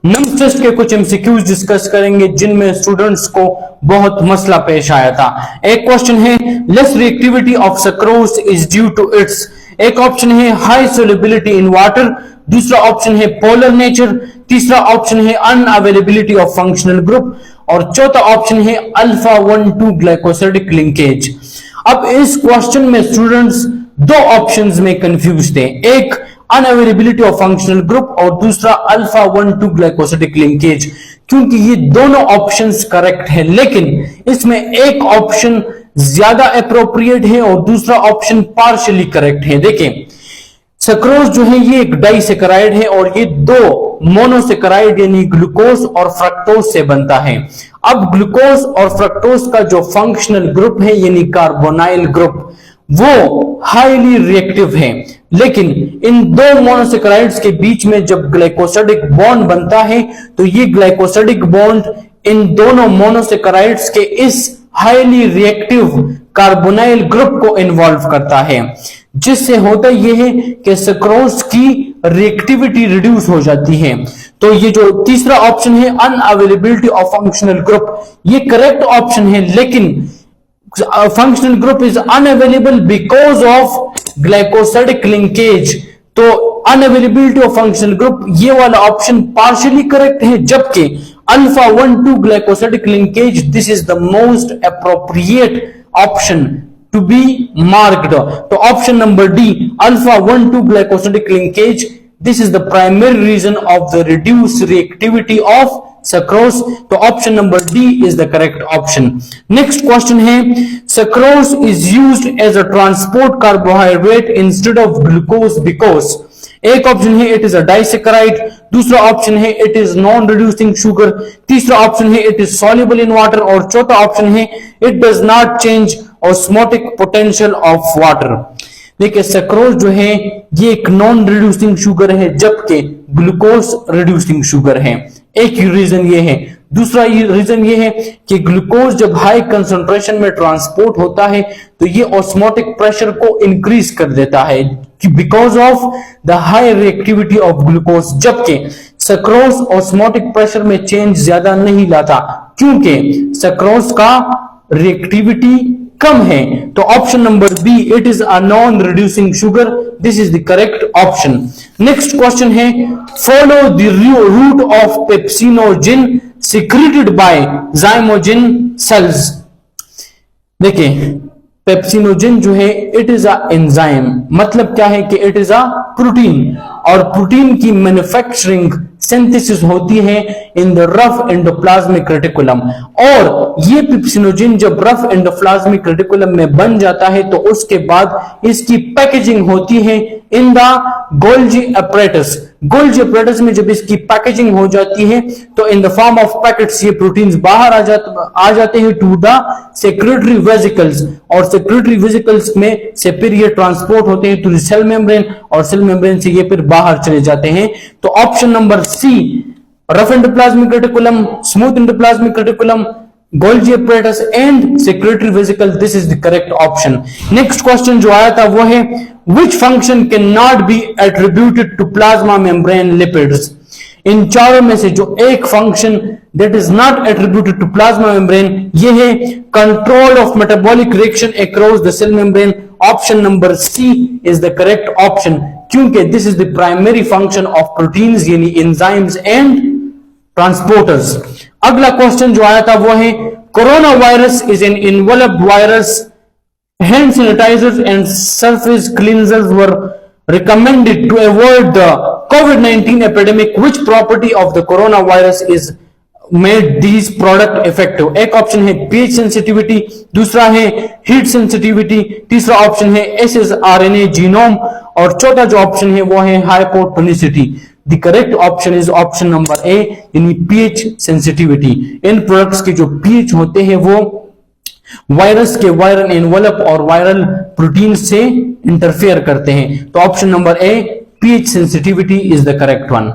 Nums test के कुछ MCQs discuss करेंगे जिनमें स्टूडेंट्स को बहुत मसला पेश आया था। एक क्वेश्चन है less reactivity of sucrose is due to its, एक ऑप्शन है हाई सोल्युबिलिटी इन वाटर, दूसरा ऑप्शन है पोलर नेचर, तीसरा ऑप्शन है अनअवेलेबिलिटी ऑफ फंक्शनल ग्रुप और चौथा ऑप्शन है अल्फा 1,2 ग्लाइकोसिडिक लिंकेज। अब इस क्वेश्चन में स्टूडेंट्स दो ऑप्शंस में कंफ्यूज थे, एक अनअवेलेबिलिटी ऑफ फंक्शनल ग्रुप और दूसरा अल्फा 1,2 ग्लाइकोसिडिक लिंकेज। क्योंकि ये दोनों ऑप्शंस करेक्ट है, लेकिन इसमें एक ऑप्शन ज्यादा अप्रोप्रिएट है और दूसरा ऑप्शन पार्शियली करेक्ट है। देखें, सक्रोज जो है ये एक डाइसेकेराइड है और ये दो मोनोसेकेराइड यानी ग्लूकोज और फ्रक्टोज से बनता है। अब ग्लूकोज और फ्रक्टोज का जो फंक्शनल ग्रुप है यानी कार्बोनाइल ग्रुप वो हाईली रिएक्टिव है, लेकिन इन दो मोनोसेकेराइड्स के बीच में जब ग्लाइकोसिडिक बॉन्ड बनता है तो ये ग्लाइकोसिडिक बॉन्ड इन दोनों मोनोसेकेराइड्स के इस हाईली रिएक्टिव कार्बोनाइल ग्रुप को इन्वॉल्व करता है, जिससे होता यह है कि सक्रोज की रिएक्टिविटी रिड्यूस हो जाती है। तो ये जो तीसरा ऑप्शन है अनअवेलेबिलिटी ऑफ फंक्शनल ग्रुप, ये करेक्ट ऑप्शन है, लेकिन functional group is unavailable because of glycosidic linkage. तो अनअवेलेबिलिटी ऑफ फंक्शनल ग्रुप ये वाला ऑप्शन पार्शियली करेक्ट है, जबकि alpha 1,2 glycosidic linkage this is the most appropriate option to be marked. तो option number D alpha 1,2 glycosidic linkage this is the primary reason of the reduced reactivity of sucrose. तो option number D is the correct option. Next question है sucrose is used as a transport carbohydrate instead of glucose because, एक option है it is a disaccharide, दूसरा option है it is non reducing sugar, तीसरा option है it is soluble in water और चौथा option है it does not change osmotic potential of water. देखिए, सक्रोज जो है ये एक नॉन रिड्यूसिंग शुगर है जबकि ग्लूकोज रिड्यूसिंग शुगर है। एक रीजन ये है, दूसरा रीजन ये है कि ग्लूकोज जब हाई कंसंट्रेशन में ट्रांसपोर्ट होता है तो ये ऑस्मोटिक प्रेशर को इंक्रीज कर देता है because of the high reactivity of glucose, जबकि सक्रोज ऑस्मोटिक प्रेशर में चेंज ज्यादा नहीं लाता क्योंकि सक्रोज का रिएक्टिविटी कम है। तो option number B it is a non reducing sugar, this is the correct option. Next question है follow the route of pepsinogen secreted by zymogen cells. देखिए, पेप्सिनोजिन जो है इट इज अ एंजाइम, मतलब क्या है कि इट इज अ प्रोटीन और protein की मैन्युफैक्चरिंग सिंथेसिस होती है in the rough endoplasmic reticulum और ये पेप्सिनोजिन जब रफ एंडोप्लाज्मिक रेटिकुलम में बन जाता है तो उसके बाद इसकी पैकेजिंग होती है in the Golgi apparatus. Golgi apparatus में जब इसकी पैकेजिंग हो जाती है तो in the form of packets ये प्रोटीन्स बाहर आ जाते हैं टू द सेक्रेटरी वेसिकल्स और सेक्रेटरी वेसिकल्स में से फिर ये ट्रांसपोर्ट होते हैं टू द सेल मेम्ब्रेन और सेल मेम्ब्रेन से ये फिर बाहर चले जाते हैं। तो option number C rough endoplasmic reticulum, smooth endoplasmic reticulum, Golgi apparatus and secretary vesicle, this is the correct option. Next question जो आया था वो है which function cannot be attributed to plasma membrane lipids। इन चारों में से जो एक function that is not attributed to plasma membrane ये है control of metabolic reaction across the cell membrane। Option number C is the correct option क्योंकि this is the primary function of proteins यानी enzymes and transporters. अगला question जो आया था वो है corona virus is an involved virus, hand sanitizers and surface cleansers were recommended to avoid the COVID-19 epidemic. Which property of the coronavirus is made these product effective? एक option है pH sensitivity, दूसरा है heat sensitivity, तीसरा option है ssRNA genome और चौथा जो option है वो है hypotonicity। The correct option is option number A यानी pH sensitivity। इन प्रोडक्ट्स के जो pH होते हैं वो वायरस के वायरल एनवलप और वायरल प्रोटीन से इंटरफेयर करते हैं। तो option number A pH sensitivity is the correct one.